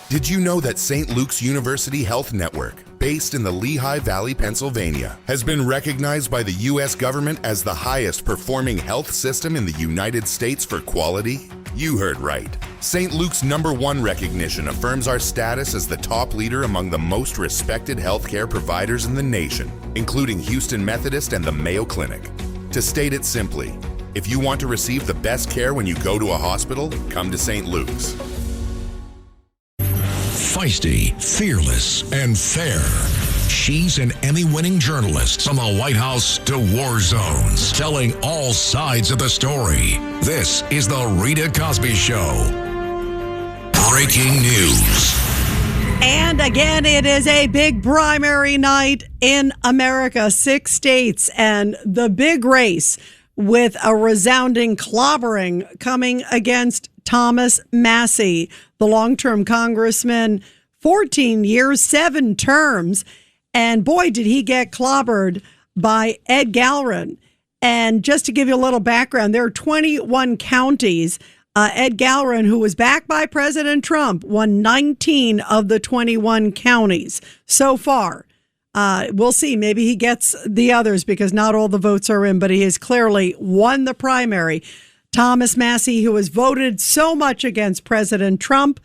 Did you know that St. Luke's University Health Network, based in the Lehigh Valley, Pennsylvania, has been recognized by the U.S. government as the highest performing health system in the United States for quality? You heard right. St. Luke's #1 recognition affirms our status as the top leader among the most respected healthcare providers in the nation, including Houston Methodist and the Mayo Clinic. To state it simply, if you want to receive the best care when you go to a hospital, come to St. Luke's. Feisty, fearless, and fair. She's an Emmy-winning journalist from the White House to war zones, telling all sides of the story. This is the Rita Cosby Show. Breaking news. And again, it is a big primary night in America, 6 states, and the big race with a resounding clobbering coming against Thomas Massie, the long-term congressman, 14 years, 7 terms. And boy, did he get clobbered by Ed Gallerin. And just to give you a little background, there are 21 counties. Ed Gallerin, who was backed by President Trump, won 19 of the 21 counties so far. We'll see. Maybe he gets the others because not all the votes are in, but he has clearly won the primary. Thomas Massie, who has voted so much against President Trump,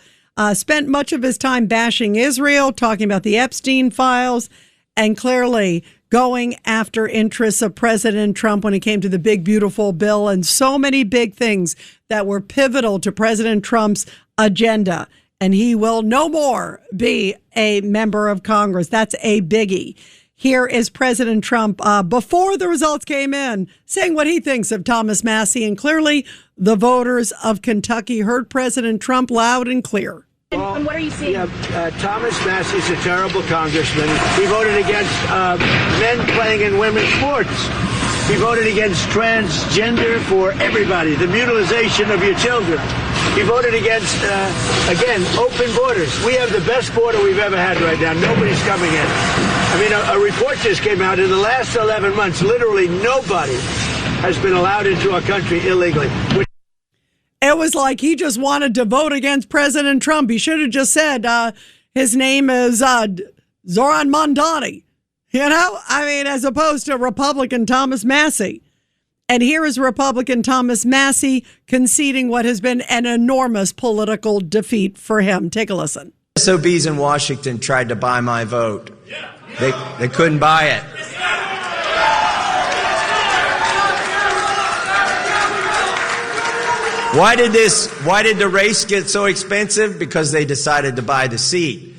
spent much of his time bashing Israel, talking about the Epstein files, and clearly going after interests of President Trump when it came to the big, beautiful bill and so many big things that were pivotal to President Trump's agenda. And he will no more be a member of Congress. That's a biggie. Here is President Trump before the results came in saying what he thinks of Thomas Massie. And clearly the voters of Kentucky heard President Trump loud and clear. And what are you seeing? Thomas Massie's a terrible congressman. He voted against men playing in women's sports. He voted against transgender for everybody, the mutilization of your children. He voted against, again, open borders. We have the best border we've ever had right now. Nobody's coming in. I mean, a report just came out. In the last 11 months, literally nobody has been allowed into our country illegally. It was like he just wanted to vote against President Trump. He should have just said his name is Zoran Mondani, you know? I mean, as opposed to Republican Thomas Massie. And here is Republican Thomas Massie conceding what has been an enormous political defeat for him. Take a listen. SOBs in Washington tried to buy my vote. They couldn't buy it. Why did the race get so expensive? Because they decided to buy the seat.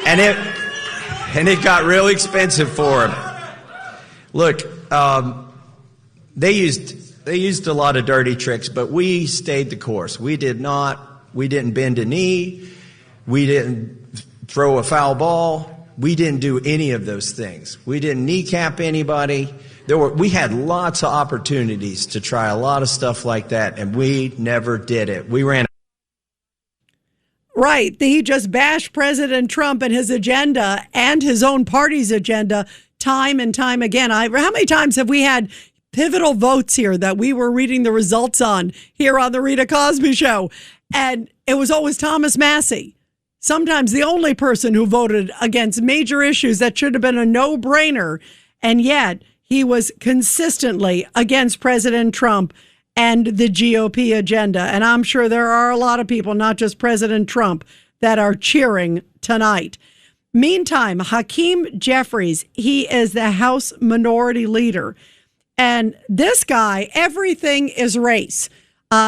And it got real expensive for them. Look, they used a lot of dirty tricks, but we stayed the course. We didn't bend a knee. We didn't throw a foul ball. We didn't do any of those things. We didn't kneecap anybody. We had lots of opportunities to try a lot of stuff like that, and we never did it. We ran. Right. He just bashed President Trump and his agenda and his own party's agenda time and time again. How many times have we had pivotal votes here that we were reading the results on here on the Rita Cosby Show? And it was always Thomas Massie, sometimes the only person who voted against major issues that should have been a no-brainer. And yet he was consistently against President Trump and the GOP agenda. And I'm sure there are a lot of people, not just President Trump, that are cheering tonight. Meantime, Hakeem Jeffries, he is the House Minority Leader. And this guy, everything is race.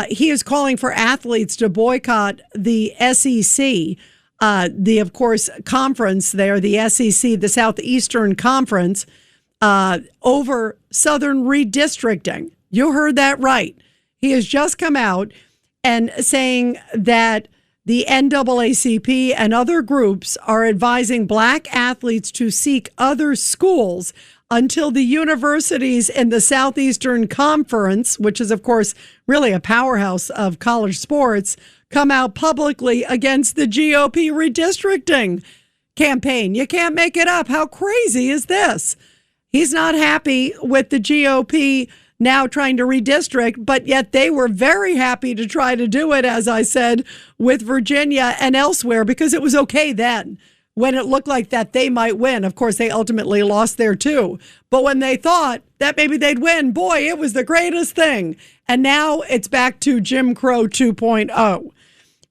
He is calling for athletes to boycott the SEC, of course, conference there, the SEC, the Southeastern Conference, over Southern redistricting. You heard that right. He has just come out and saying that the NAACP and other groups are advising black athletes to seek other schools until the universities in the Southeastern Conference, which is, of course, really a powerhouse of college sports, come out publicly against the GOP redistricting campaign. You can't make it up. How crazy is this? He's not happy with the GOP now trying to redistrict, but yet they were very happy to try to do it, as I said, with Virginia and elsewhere, because it was okay then when it looked like that they might win. Of course, they ultimately lost there too. But when they thought that maybe they'd win, boy, it was the greatest thing. And now it's back to Jim Crow 2.0.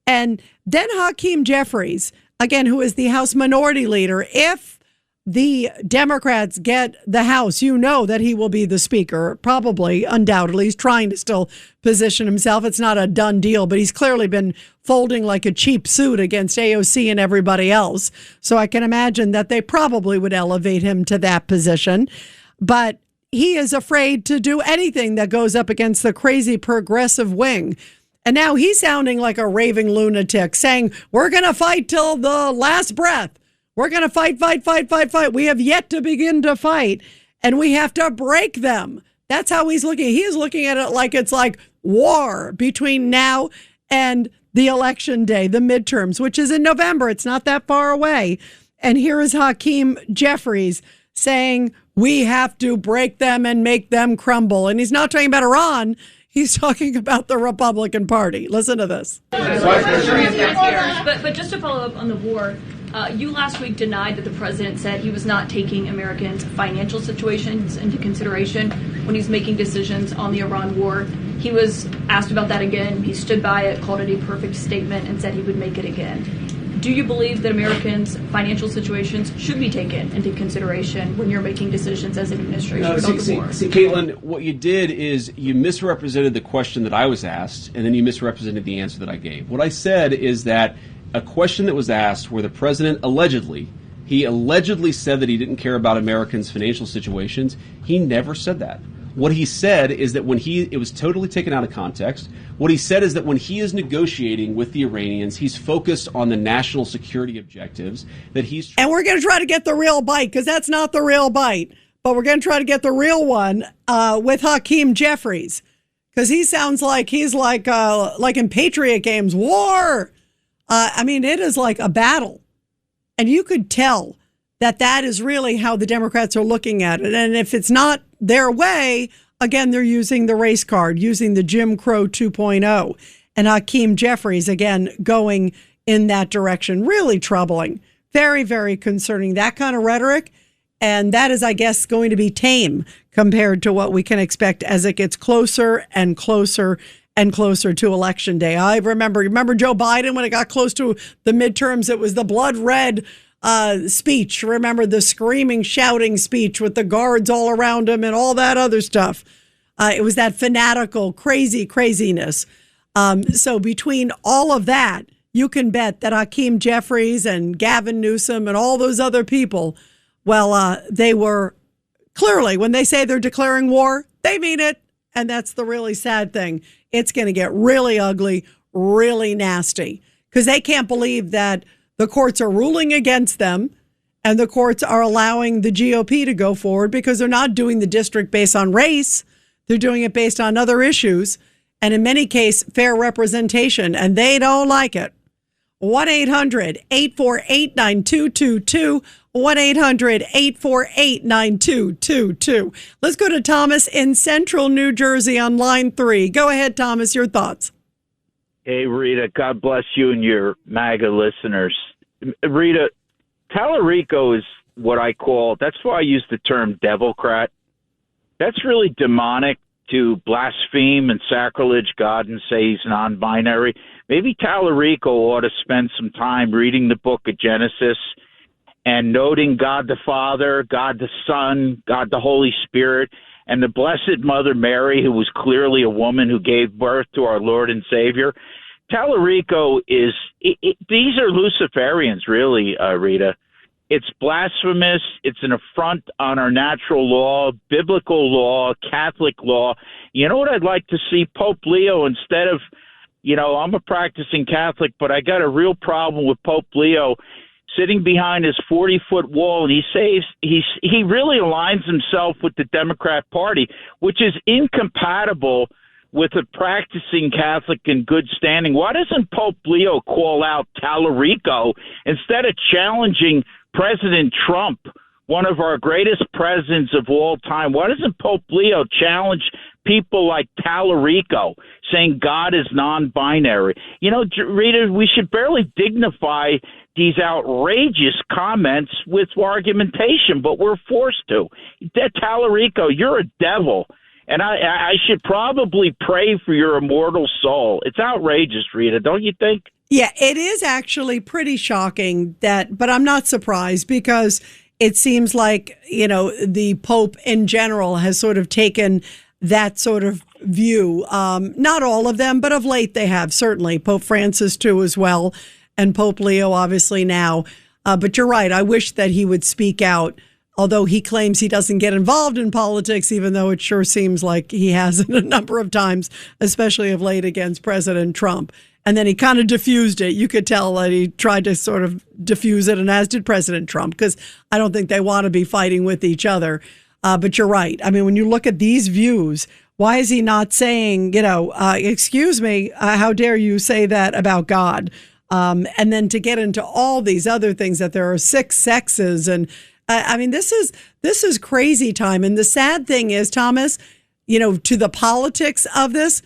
And then Hakeem Jeffries, again, who is the House Minority Leader, if the Democrats get the House, you know that he will be the Speaker, probably, undoubtedly. He's trying to still position himself. It's not a done deal, but he's clearly been folding like a cheap suit against AOC and everybody else. So I can imagine that they probably would elevate him to that position. But he is afraid to do anything that goes up against the crazy progressive wing. And now he's sounding like a raving lunatic, saying, we're going to fight till the last breath. We're going to fight. We have yet to begin to fight, and we have to break them. That's how he's looking. He is looking at it like it's like war between now and the election day, the midterms, which is in November. It's not that far away. And here is Hakeem Jeffries saying, we have to break them and make them crumble. And he's not talking about Iran. He's talking about the Republican Party. Listen to this. But just to follow up on the war, you last week denied that the president said he was not taking Americans' financial situations into consideration when he's making decisions on the Iran war. He was asked about that again. He stood by it, called it a perfect statement, and said he would make it again. Do you believe that Americans' financial situations should be taken into consideration when you're making decisions as an administration about the war? See, Caitlin, what you did is you misrepresented the question that I was asked, and then you misrepresented the answer that I gave. What I said is that a question that was asked where the president allegedly said that he didn't care about Americans' financial situations. He never said that. What he said is that it was totally taken out of context. What he said is that when he is negotiating with the Iranians, he's focused on the national security objectives that he's. And we're going to try to get the real bite, because that's not the real bite, but we're going to try to get the real one with Hakeem Jeffries, because he sounds like he's like in Patriot games, war. I mean, it is like a battle, and you could tell that is really how the Democrats are looking at it. And if it's not their way, again, they're using the race card, using the Jim Crow 2.0. And Hakeem Jeffries, again, going in that direction. Really troubling. Very, very concerning. That kind of rhetoric. And that is, I guess, going to be tame compared to what we can expect as it gets closer and closer and closer to Election Day. I remember Joe Biden, when it got close to the midterms, it was the blood red speech. Remember the screaming, shouting speech with the guards all around him and all that other stuff. It was that fanatical, craziness. So between all of that, you can bet that Hakeem Jeffries and Gavin Newsom and all those other people, well, they were clearly, when they say they're declaring war, they mean it. And that's the really sad thing. It's going to get really ugly, really nasty, because they can't believe that the courts are ruling against them and the courts are allowing the GOP to go forward, because they're not doing the district based on race. They're doing it based on other issues, and in many cases, fair representation, and they don't like it. 1-800-848-9222, 1-800-848-9222. Let's go to Thomas in Central New Jersey on line 3. Go ahead, Thomas, your thoughts. Hey, Rita, God bless you and your MAGA listeners. Rita, Tallarico is what I call, that's why I use the term devilcrat. That's really demonic, to blaspheme and sacrilege God and say he's non-binary. Maybe Tallarico ought to spend some time reading the book of Genesis and noting God the Father, God the Son, God the Holy Spirit, and the Blessed Mother Mary, who was clearly a woman who gave birth to our Lord and Savior. Tallarico is, these are Luciferians, really, Rita. It's blasphemous. It's an affront on our natural law, biblical law, Catholic law. You know what I'd like to see? Pope Leo, instead of, I'm a practicing Catholic, but I got a real problem with Pope Leo sitting behind his 40-foot wall, and he really aligns himself with the Democrat Party, which is incompatible with a practicing Catholic in good standing. Why doesn't Pope Leo call out Tallarico instead of challenging President Trump, one of our greatest presidents of all time? Why doesn't Pope Leo challenge people like Tallarico saying God is non-binary. You know, Rita, we should barely dignify these outrageous comments with argumentation, but we're forced to. Tallarico, you're a devil. And I should probably pray for your immortal soul. It's outrageous, Rita, don't you think? Yeah, it is actually pretty shocking but I'm not surprised because it seems like, you know, the Pope in general has sort of taken that sort of view. Not all of them, but of late they have, certainly. Pope Francis, too, as well, and Pope Leo, obviously, now. But you're right. I wish that he would speak out, although he claims he doesn't get involved in politics, even though it sure seems like he has a number of times, especially of late against President Trump. And then he kind of diffused it. You could tell that he tried to sort of diffuse it, and as did President Trump, because I don't think they want to be fighting with each other. But you're right. I mean, when you look at these views, why is he not saying, you know, excuse me, how dare you say that about God? And then to get into all these other things, that there are 6 sexes. And I mean, this is crazy time. And the sad thing is, Thomas, you know, to the politics of this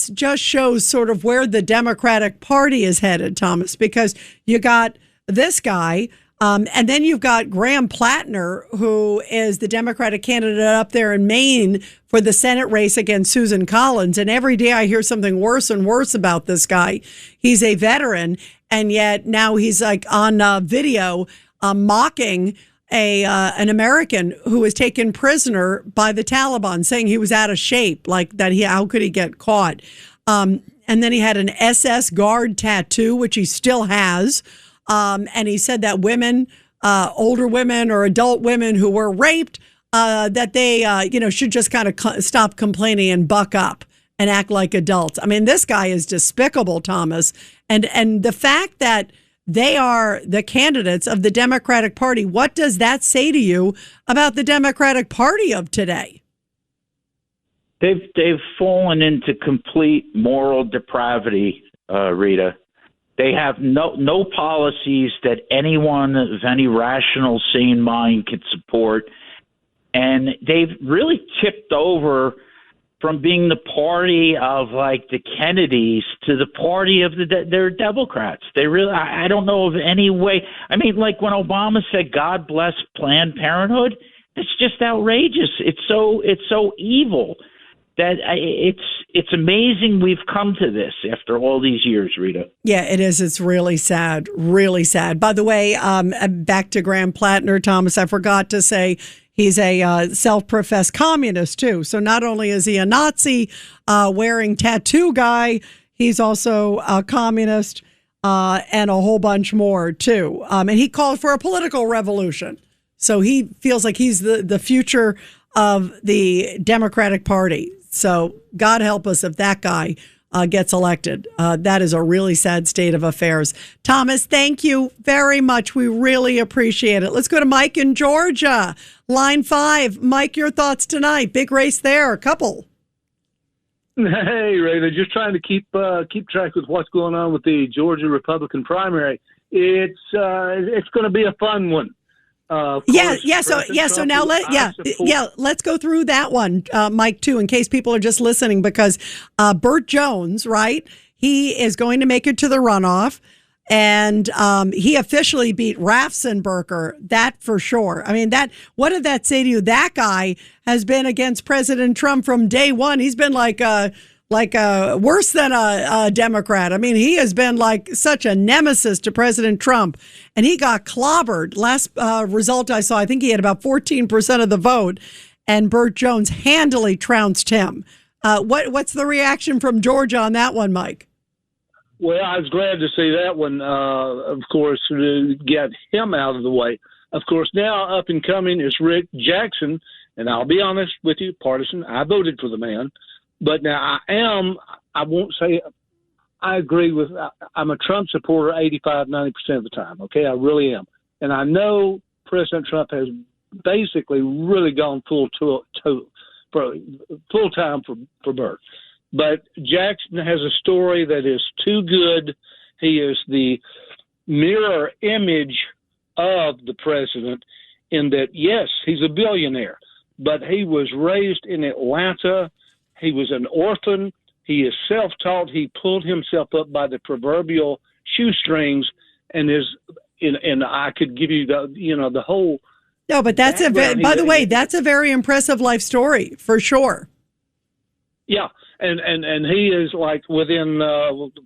just shows sort of where the Democratic Party is headed, Thomas, because you got this guy, and then you've got Graham Plattner, who is the Democratic candidate up there in Maine for the Senate race against Susan Collins. And every day I hear something worse and worse about this guy. He's a veteran, and yet now he's like on video mocking an American who was taken prisoner by the Taliban, saying he was out of shape, like that. How could he get caught? And then he had an SS guard tattoo, which he still has. And he said that women, older women or adult women who were raped, that they, should just kind of stop complaining and buck up and act like adults. I mean, this guy is despicable, Thomas. And the fact that they are the candidates of the Democratic Party, what does that say to you about the Democratic Party of today? They've fallen into complete moral depravity, Rita. They have no policies that anyone of any rational, sane mind could support. And they've really tipped over from being the party of like the Kennedys to the party of they're Democrats. They really, I don't know of any way. I mean, like when Obama said, God bless Planned Parenthood, it's just outrageous. It's so evil that it's amazing we've come to this after all these years, Rita. Yeah, it is. It's really sad, really sad. By the way, back to Graham Plattner, Thomas, I forgot to say, he's a self-professed communist, too. So not only is he a Nazi wearing tattoo guy, he's also a communist and a whole bunch more, too. And he called for a political revolution. So he feels like he's the future of the Democratic Party. So God help us if that guy gets elected. That is a really sad state of affairs. Thomas, thank you very much. We really appreciate it. Let's go to Mike in Georgia. Line 5. Mike, your thoughts tonight. Big race there. A couple. Hey, Rita, just trying to keep track with what's going on with the Georgia Republican primary. It's going to be a fun one. So now let's go through that one, Mike, too, in case people are just listening, because Burt Jones, right? He is going to make it to the runoff, and he officially beat Raffensperger, that for sure. I mean, what did that say to you? That guy has been against President Trump from day one. He's been like worse than a Democrat. I mean, he has been like such a nemesis to President Trump, and he got clobbered. Last result I saw, I think he had about 14% of the vote, and Burt Jones handily trounced him. What's the reaction from Georgia on that one, Mike? Well, I was glad to see that one, of course, to get him out of the way. Of course, now up and coming is Rick Jackson, and I'll be honest with you, partisan, I voted for the man. But now I won't say I agree with, I'm a Trump supporter 85, 90% of the time. Okay, I really am. And I know President Trump has basically really gone full time for Burt. But Jackson has a story that is too good. He is the mirror image of the president in that, yes, he's a billionaire, but he was raised in Atlanta He was an orphan. He is self-taught. He pulled himself up by the proverbial shoestrings, and I could give you the whole. No, but that's by the way, that's a very impressive life story for sure. Yeah, and he is like within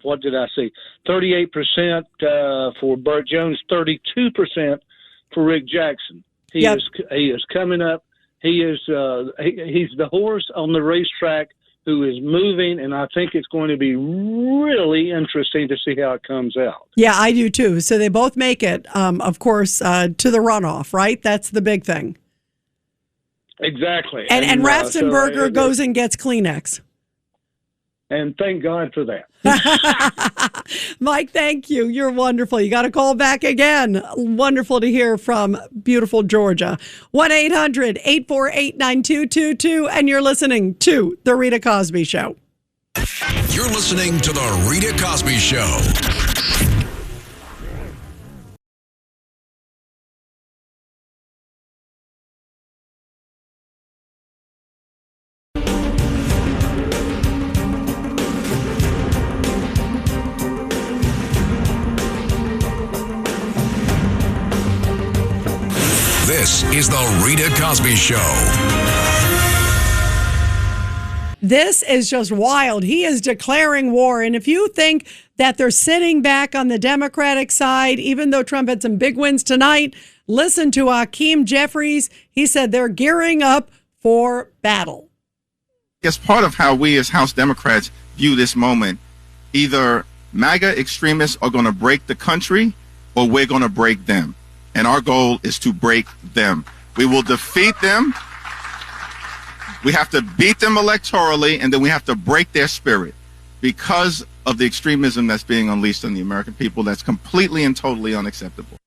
what did I see? 38% for Burt Jones, 32% for Rick Jackson. He is coming up. He is he's the horse on the racetrack who is moving, and I think it's going to be really interesting to see how it comes out. Yeah, I do too. So they both make it, of course, to the runoff, right? That's the big thing. Exactly. And Ratzenberger goes and gets Kleenex. And thank God for that. Mike, thank you. You're wonderful. You got to call back again. Wonderful to hear from beautiful Georgia. 1-800-848-9222. And you're listening to The Rita Cosby Show. You're listening to The Rita Cosby Show. This is The Rita Cosby Show. This is just wild. He is declaring war. And if you think that they're sitting back on the Democratic side, even though Trump had some big wins tonight, listen to Hakeem Jeffries. He said they're gearing up for battle. As part of how we as House Democrats view this moment, either MAGA extremists are going to break the country or we're going to break them. And our goal is to break them. We will defeat them. We have to beat them electorally, and then we have to break their spirit because of the extremism that's being unleashed on the American people. That's completely and totally unacceptable.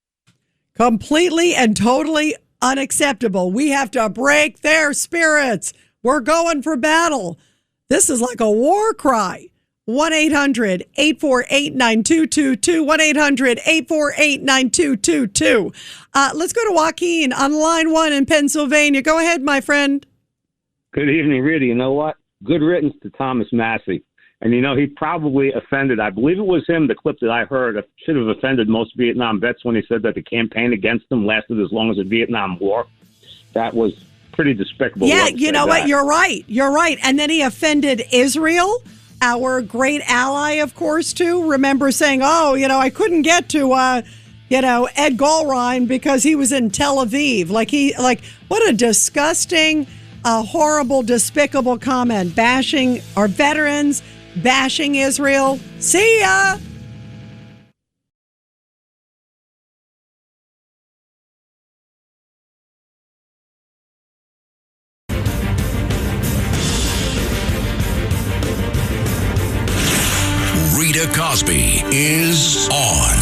Completely and totally unacceptable. We have to break their spirits. We're going for battle. This is like a war cry. 1-800-848-9222. 1-800-848-9222. Let's go to Joaquin on line 1 in Pennsylvania. Go ahead, my friend. Good evening, Rita. You know what? Good riddance to Thomas Massie. And, he probably offended, I believe it was him, the clip that I heard, should have offended most Vietnam vets when he said that the campaign against them lasted as long as the Vietnam War. That was pretty despicable. Yeah, you know what? You're right. You're right. And then he offended Israel, our great ally, of course, too. Remember saying, I couldn't get to, Ed Galrein because he was in Tel Aviv. What a disgusting, horrible, despicable comment. Bashing our veterans, bashing Israel. See ya! Rita Cosby is on.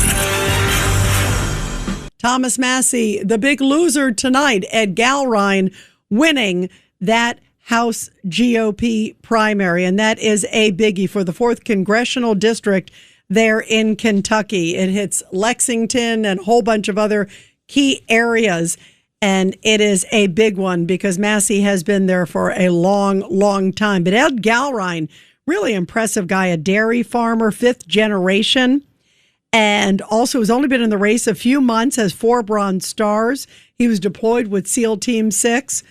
Thomas Massie, the big loser tonight, Ed Galrein, winning that House GOP primary. And that is a biggie for the 4th Congressional District there in Kentucky. It hits Lexington and a whole bunch of other key areas. And it is a big one because Massie has been there for a long, long time. But Ed Galrein, really impressive guy, a dairy farmer, 5th generation, and also has only been in the race a few months, has 4 Bronze Stars. He was deployed with SEAL Team 6.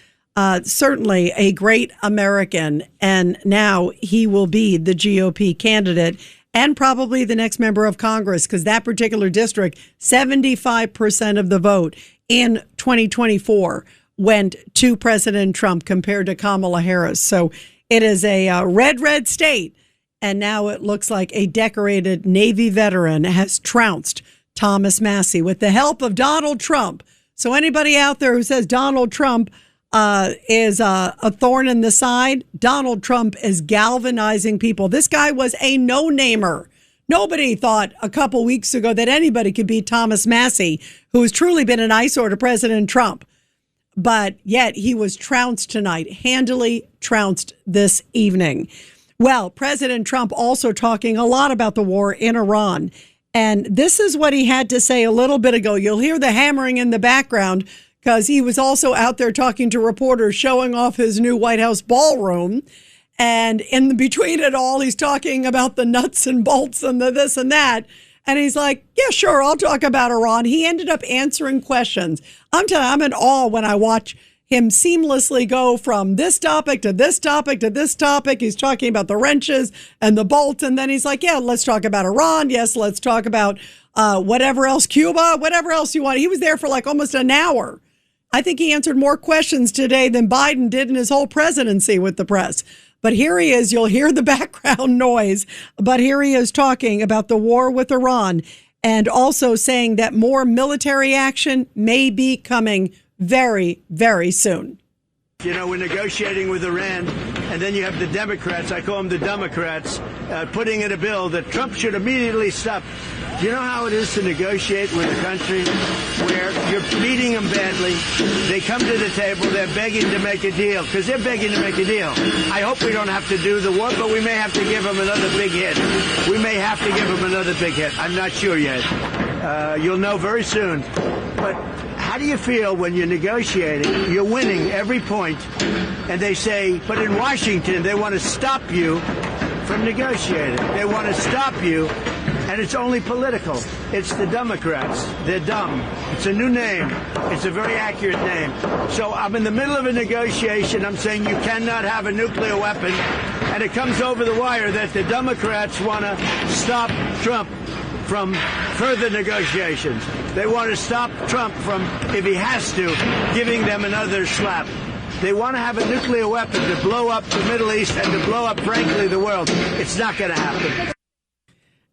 Certainly a great American, and now he will be the GOP candidate and probably the next member of Congress because that particular district, 75% of the vote in 2024 went to President Trump compared to Kamala Harris. So it is a red state, and now it looks like a decorated Navy veteran has trounced Thomas Massie with the help of Donald Trump. So anybody out there who says Donald Trump is a thorn in the side, Donald Trump is galvanizing people. This guy was a no-namer. Nobody thought a couple weeks ago that anybody could beat Thomas Massie, who has truly been an eyesore to President Trump. But yet he was trounced tonight, handily trounced this evening. Well, President Trump also talking a lot about the war in Iran. And this is what he had to say a little bit ago. You'll hear the hammering in the background because he was also out there talking to reporters, showing off his new White House ballroom. And in between it all, he's talking about the nuts and bolts and the this and that. And he's like, yeah, sure, I'll talk about Iran. He ended up answering questions. I'm telling you, I'm in awe when I watch him seamlessly go from this topic to this topic to this topic. He's talking about the wrenches and the bolts. And then he's like, yeah, let's talk about Iran. Yes, let's talk about whatever else, Cuba, whatever else you want. He was there for like almost an hour. I think he answered more questions today than Biden did in his whole presidency with the press. But here he is. You'll hear the background noise. But here he is talking about the war with Iran and also saying that more military action may be coming very, very soon. You know, we're negotiating with Iran, and then you have the Democrats, I call them the Democrats, putting in a bill that Trump should immediately stop. Do you know how it is to negotiate with a country where you're beating them badly? They come to the table, they're begging to make a deal, because they're begging to make a deal. I hope we don't have to do the war, but we may have to give them another big hit. We may have to give them another big hit. I'm not sure yet. You'll know very soon. But how do you feel when you're negotiating? You're winning every point, and they say, but in Washington, they want to stop you from negotiating. They want to stop you, and it's only political. It's the Democrats. They're dumb. It's a new name. It's a very accurate name. So I'm in the middle of a negotiation. I'm saying you cannot have a nuclear weapon, and it comes over the wire that the Democrats want to stop Trump from further negotiations. They want to stop Trump from, if he has to, giving them another slap. They want to have a nuclear weapon to blow up the Middle East and to blow up, frankly, the world. It's not going to happen.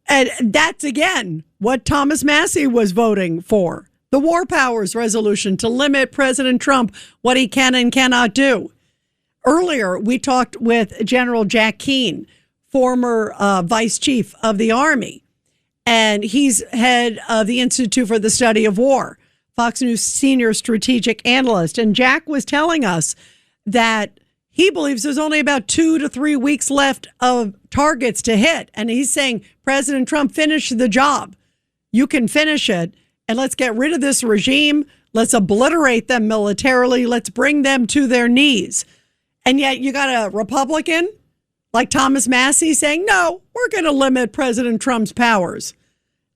And that's, again, what Thomas Massie was voting for. The War Powers Resolution to limit President Trump, what he can and cannot do. Earlier, we talked with General Jack Keane, former vice chief of the Army. And he's head of the Institute for the Study of War, Fox News senior strategic analyst. And Jack was telling us that he believes there's only about 2 to 3 weeks left of targets to hit. And he's saying, President Trump, finish the job. You can finish it. And let's get rid of this regime. Let's obliterate them militarily. Let's bring them to their knees. And yet you got a Republican like Thomas Massie saying, no, we're going to limit President Trump's powers.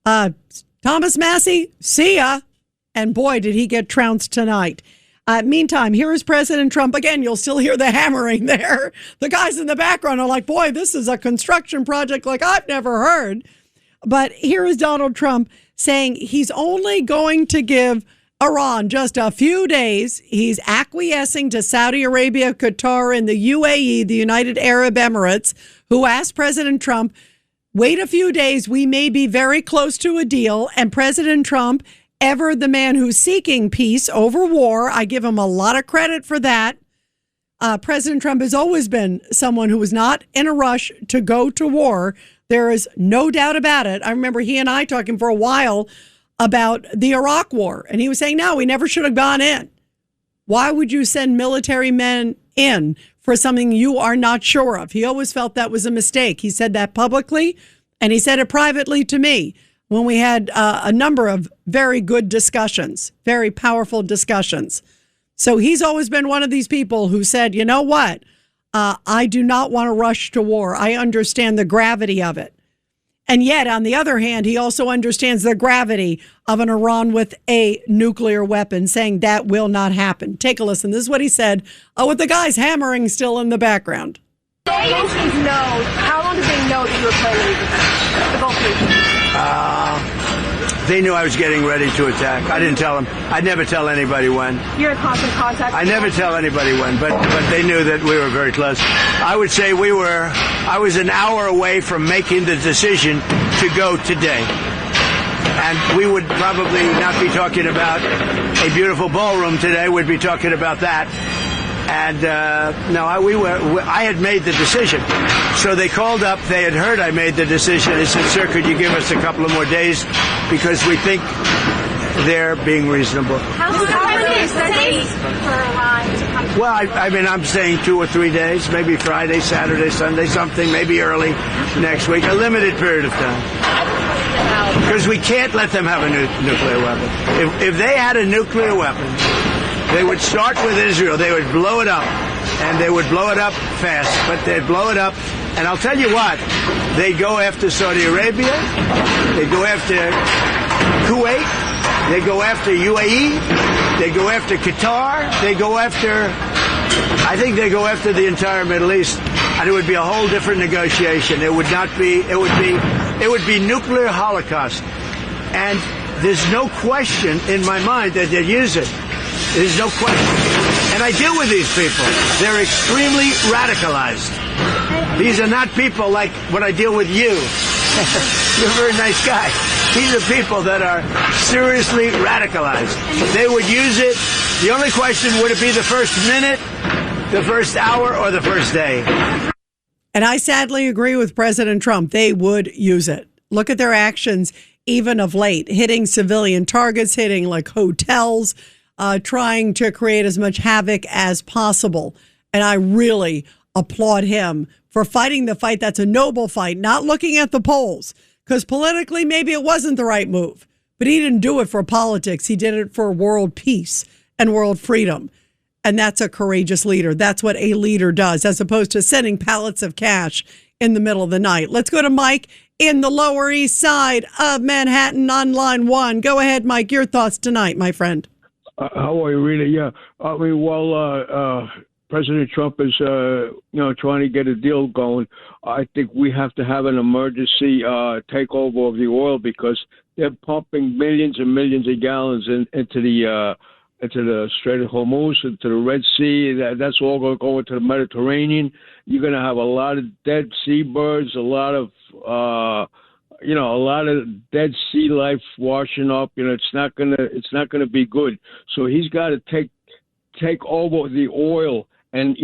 Thomas Massie, see ya. And boy, did he get trounced tonight. Meantime, here is President Trump. Again, you'll still hear the hammering there. The guys in the background are like, boy, this is a construction project like I've never heard. But here is Donald Trump saying he's only going to give Iran just a few days. He's acquiescing to Saudi Arabia, Qatar, and the UAE, the United Arab Emirates, who asked President Trump, wait a few days. We may be very close to a deal. And President Trump, ever the man who's seeking peace over war, I give him a lot of credit for that. President Trump has always been someone who was not in a rush to go to war. There is no doubt about it. I remember he and I talking for a while about the Iraq war. And he was saying, no, we never should have gone in. Why would you send military men in for something you are not sure of? He always felt that was a mistake. He said that publicly, and he said it privately to me when we had a number of very good discussions, very powerful discussions. So he's always been one of these people who said, you know what? I do not want to rush to war. I understand the gravity of it. And yet, on the other hand, he also understands the gravity of an Iran with a nuclear weapon, saying that will not happen. Take a listen. This is what he said with the guys hammering still in the background. How long did they know that you were planning the Gulf region? They knew I was getting ready to attack. I didn't tell them. I'd never tell anybody when. You're in constant contact? I never tell anybody when, but they knew that we were very close. I would say I was an hour away from making the decision to go today. And we would probably not be talking about a beautiful ballroom today. We'd be talking about that. And I had made the decision. So they called up. They had heard I made the decision. They said, sir, could you give us a couple of more days? Because we think they're being reasonable. How many days for Iran to come? Well, I'm saying 2 or 3 days, maybe Friday, Saturday, Sunday, something, maybe early next week, a limited period of time. Because we can't let them have a nuclear weapon. If they had a nuclear weapon, they would start with Israel. They would blow it up. and they would blow it up fast, but they'd blow it up. And I'll tell you what, they'd go after Saudi Arabia, they'd go after Kuwait, they'd go after UAE, they'd go after Qatar, I think they go after the entire Middle East, and it would be a whole different negotiation. It would be nuclear holocaust. And there's no question in my mind that they'd use it. There's no question. And I deal with these people. They're extremely radicalized. These are not people like when I deal with you. You're a very nice guy. These are people that are seriously radicalized. They would use it. The only question, would it be the first minute, the first hour, or the first day? And I sadly agree with President Trump. They would use it. Look at their actions, even of late, hitting civilian targets, hitting like hotels, trying to create as much havoc as possible. And I really applaud him for fighting the fight. That's a noble fight, not looking at the polls, because politically, maybe it wasn't the right move. But he didn't do it for politics. He did it for world peace and world freedom. And that's a courageous leader. That's what a leader does, as opposed to sending pallets of cash in the middle of the night. Let's go to Mike in the Lower East Side of Manhattan on line 1. Go ahead, Mike. Your thoughts tonight, my friend. How are you, Rita? Yeah. I mean, while President Trump is, trying to get a deal going, I think we have to have an emergency takeover of the oil, because they're pumping millions and millions of gallons into the Strait of Hormuz, into the Red Sea. That's all going to go into the Mediterranean. You're going to have a lot of dead seabirds, a lot of dead sea life washing up. It's not gonna be good. So he's got to take over the oil and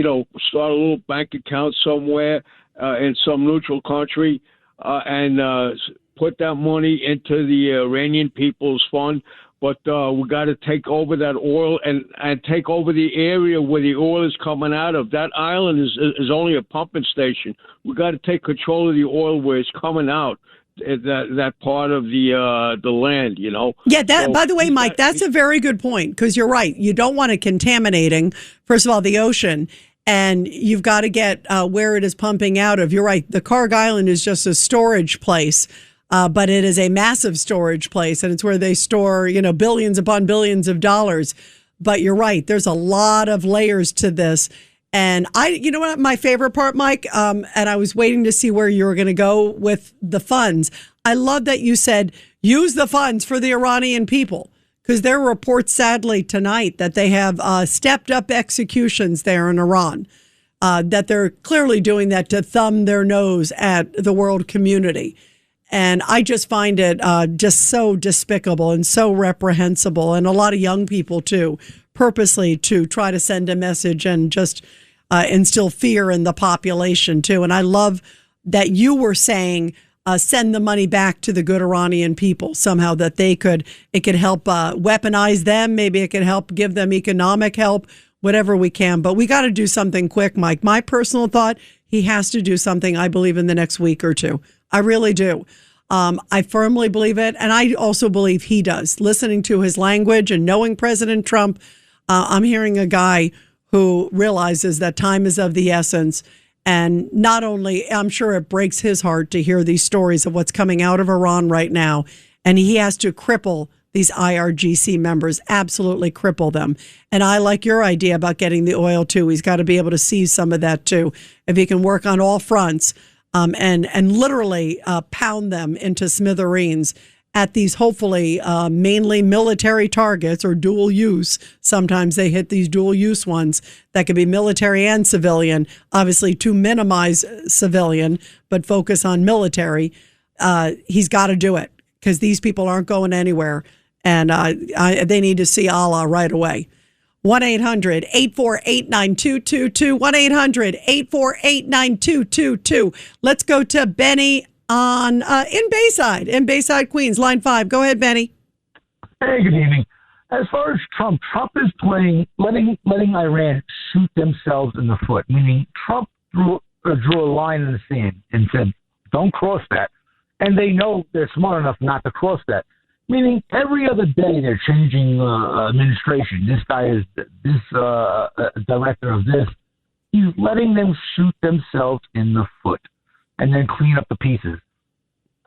start a little bank account somewhere in some neutral country and put that money into the Iranian People's Fund. But we got to take over that oil and take over the area where the oil is coming out of. That island is only a pumping station. We got to take control of the oil where it's coming out. That part of the land, Yeah, by the way, Mike, that's a very good point, because you're right. You don't want it contaminating, first of all, the ocean, and you've got to get where it is pumping out of. You're right. The Karg Island is just a storage place, but it is a massive storage place, and it's where they store, billions upon billions of dollars. But you're right. There's a lot of layers to this. And you know what, my favorite part, Mike, and I was waiting to see where you were going to go with the funds. I love that you said, use the funds for the Iranian people, because there are reports, sadly, tonight that they have stepped up executions there in Iran, that they're clearly doing that to thumb their nose at the world community. And I just find it just so despicable and so reprehensible. And a lot of young people, too, purposely to try to send a message and just instill fear in the population, too. And I love that you were saying send the money back to the good Iranian people somehow, that it could help weaponize them. Maybe it could help give them economic help, whatever we can. But we got to do something quick, Mike. My personal thought, he has to do something, I believe, in the next week or two. I really do. I firmly believe it. And I also believe he does. Listening to his language and knowing President Trump, I'm hearing a guy who realizes that time is of the essence. And not only, I'm sure it breaks his heart to hear these stories of what's coming out of Iran right now. And he has to cripple these IRGC members, absolutely cripple them. And I like your idea about getting the oil, too. He's got to be able to seize some of that, too. If he can work on all fronts and literally pound them into smithereens at these hopefully mainly military targets or dual use. Sometimes they hit these dual use ones that could be military and civilian, obviously to minimize civilian, but focus on military. He's got to do it, because these people aren't going anywhere. And they need to see Allah right away. 1-800-848-9222. 1-800-848-9222. Let's go to Benny in Bayside, Queens, line 5. Go ahead, Benny. Hey, good evening. As far as Trump is letting Iran shoot themselves in the foot, meaning Trump drew a line in the sand and said, don't cross that. And they know they're smart enough not to cross that. Meaning every other day they're changing administration. This guy is this director of this. He's letting them shoot themselves in the foot and then clean up the pieces.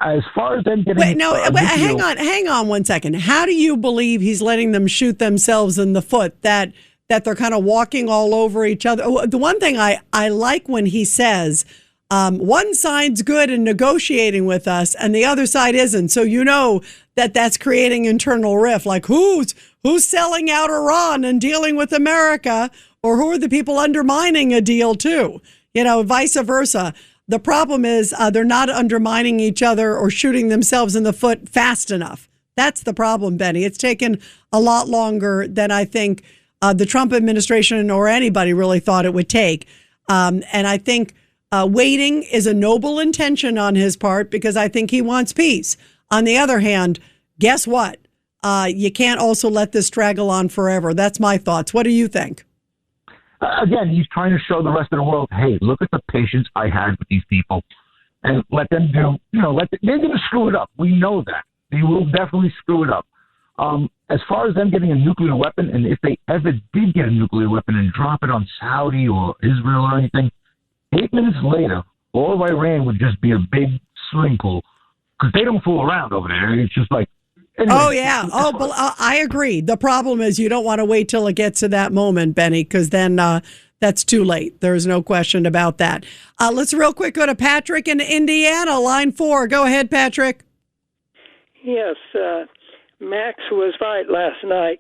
As far as them getting... Hang on 1 second. How do you believe he's letting them shoot themselves in the foot, that they're kind of walking all over each other? The one thing I like when he says, one side's good in negotiating with us and the other side isn't. So you know that's creating internal rift. Like who's selling out Iran and dealing with America, or who are the people undermining a deal too? Vice versa. The problem is they're not undermining each other or shooting themselves in the foot fast enough. That's the problem, Benny. It's taken a lot longer than I think the Trump administration or anybody really thought it would take. And I think waiting is a noble intention on his part because I think he wants peace. On the other hand, guess what? You can't also let this draggle on forever. That's my thoughts. What do you think? Again, he's trying to show the rest of the world, hey, look at the patience I had with these people, and let them do, they're going to screw it up. We know that. They will definitely screw it up. As far as them getting a nuclear weapon, and if they ever did get a nuclear weapon and drop it on Saudi or Israel or anything, 8 minutes later, all of Iran would just be a big swimming pool because they don't fool around over there. It's just like, anyway. Oh, yeah. I agree. The problem is you don't want to wait till it gets to that moment, Benny, because then that's too late. There's no question about that. Let's real quick go to Patrick in Indiana, line 4. Go ahead, Patrick. Yes, Max was right last night.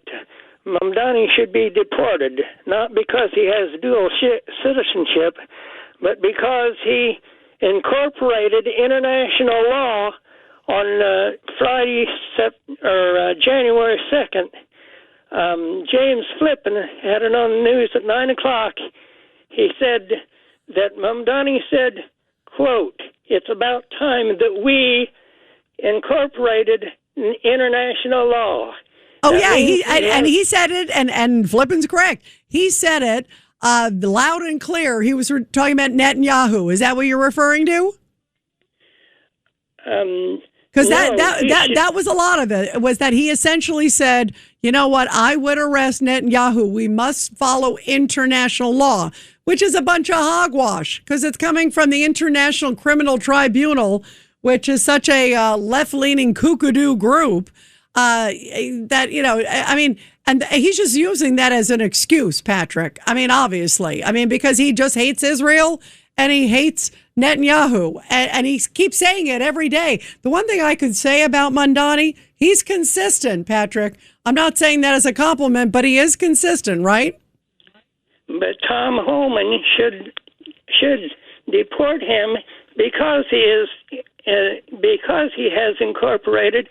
Mamdani should be deported, not because he has dual citizenship, but because he incorporated international law on Friday, January 2nd. James Flippin had it on the news at 9 o'clock. He said that Mamdani said, quote, "It's about time that we incorporated international law." Oh, yeah, he said it, and Flippin's correct. He said it loud and clear. He was talking about Netanyahu. Is that what you're referring to? Because that was a lot of it, was that he essentially said, you know what, I would arrest Netanyahu. We must follow international law, which is a bunch of hogwash because it's coming from the International Criminal Tribunal, which is such a left-leaning kookadoo group that, and he's just using that as an excuse, Patrick. Obviously. Because he just hates Israel and he hates Netanyahu, and he keeps saying it every day. The one thing I could say about Mamdani, he's consistent, Patrick. I'm not saying that as a compliment, but he is consistent, right? But Tom Homan should deport him because he has incorporated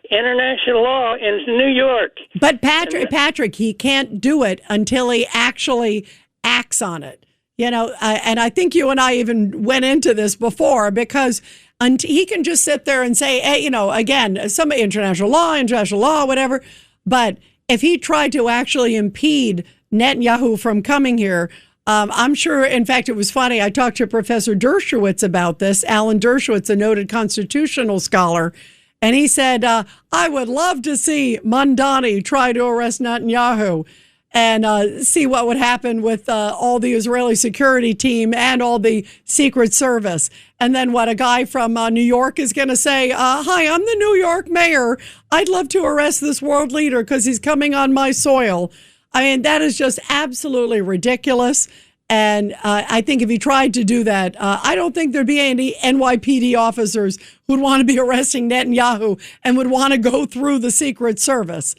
international law in New York. But Patrick, he can't do it until he actually acts on it. And I think you and I even went into this before because he can just sit there and say, hey, again, some international law, whatever. But if he tried to actually impede Netanyahu from coming here, I'm sure, in fact, it was funny. I talked to Professor Dershowitz about this, Alan Dershowitz, a noted constitutional scholar. And he said, I would love to see Mamdani try to arrest Netanyahu and see what would happen with all the Israeli security team and all the Secret Service. And then what a guy from New York is going to say, hi, I'm the New York mayor. I'd love to arrest this world leader because he's coming on my soil. That is just absolutely ridiculous. And I think if he tried to do that, I don't think there'd be any NYPD officers who'd want to be arresting Netanyahu and would want to go through the Secret Service.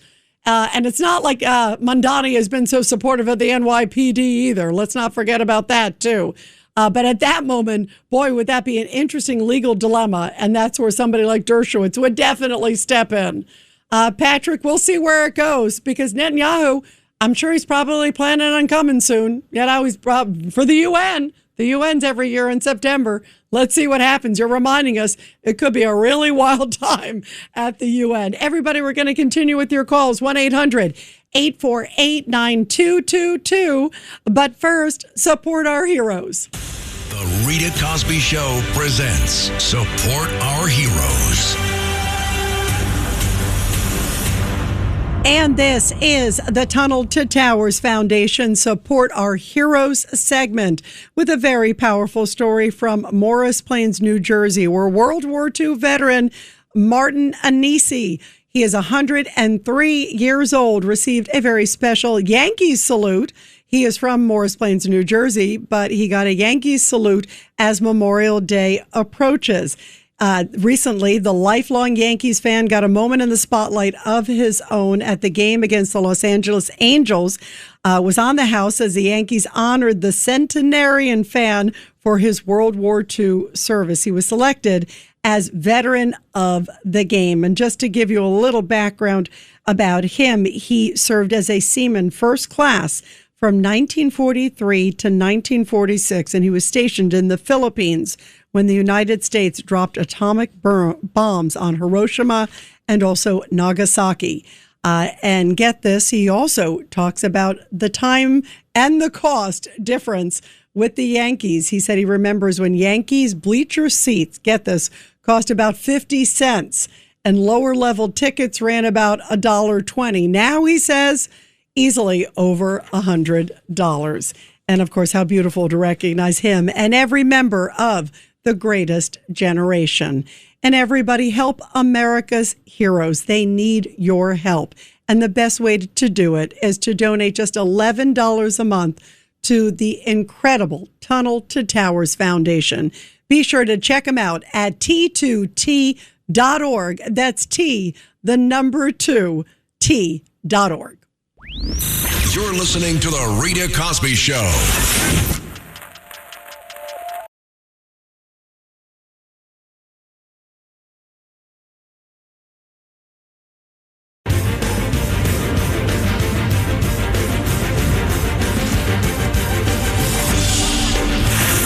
And it's not like Mamdani has been so supportive of the NYPD either. Let's not forget about that, too. But at that moment, boy, would that be an interesting legal dilemma. And that's where somebody like Dershowitz would definitely step in. Patrick, we'll see where it goes because Netanyahu, I'm sure he's probably planning on coming soon. He's for the UN. The UN's every year in September. Let's see what happens. You're reminding us it could be a really wild time at the UN. Everybody, we're going to continue with your calls. 1-800-848-9222. But first, support our heroes. The Rita Cosby Show presents Support Our Heroes. And this is the Tunnel to Towers Foundation Support Our Heroes segment with a very powerful story from Morris Plains, New Jersey, where World War II veteran Martin Anisi, he is 103 years old, received a very special Yankees salute. He is from Morris Plains, New Jersey, but he got a Yankees salute as Memorial Day approaches. Recently, the lifelong Yankees fan got a moment in the spotlight of his own at the game against the Los Angeles Angels. Was on the house as the Yankees honored the centenarian fan for his World War II service. He was selected as Veteran of the Game. And just to give you a little background about him, he served as a seaman first class from 1943 to 1946, and he was stationed in the Philippines when the United States dropped atomic bombs on Hiroshima and also Nagasaki. And get this, he also talks about the time and the cost difference with the Yankees. He said he remembers when Yankees bleacher seats, get this, cost about 50 cents and lower level tickets ran about $1.20. Now, he says, easily over $100. And of course, how beautiful to recognize him and every member of the greatest generation. And everybody, help America's heroes. They need your help. And the best way to do it is to donate just $11 a month to the incredible Tunnel to Towers Foundation. Be sure to check them out at T2T.org. That's T, the number 2, T.org. You're listening to The Rita Cosby Show.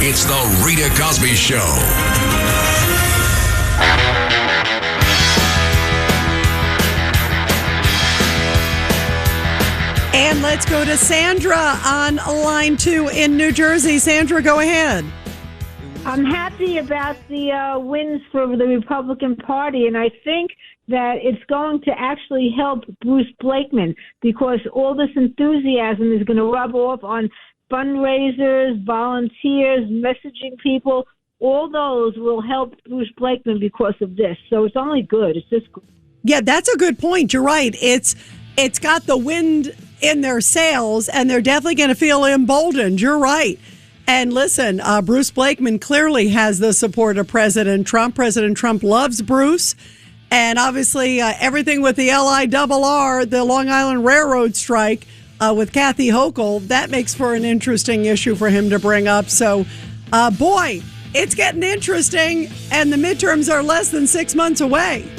It's The Rita Cosby Show. And let's go to Sandra on line 2 in New Jersey. Sandra, go ahead. I'm happy about the wins for the Republican Party, and I think that it's going to actually help Bruce Blakeman because all this enthusiasm is going to rub off on fundraisers, volunteers, messaging people. All those will help Bruce Blakeman because of this. So it's only good. It's just good. Yeah, that's a good point. You're right. It's got the wind in their sails, and they're definitely going to feel emboldened. You're right. And listen, Bruce Blakeman clearly has the support of President Trump. President Trump loves Bruce. And obviously, everything with the LIRR, the Long Island Railroad strike, with Kathy Hochul, that makes for an interesting issue for him to bring up. So, boy, it's getting interesting, and the midterms are less than 6 months away.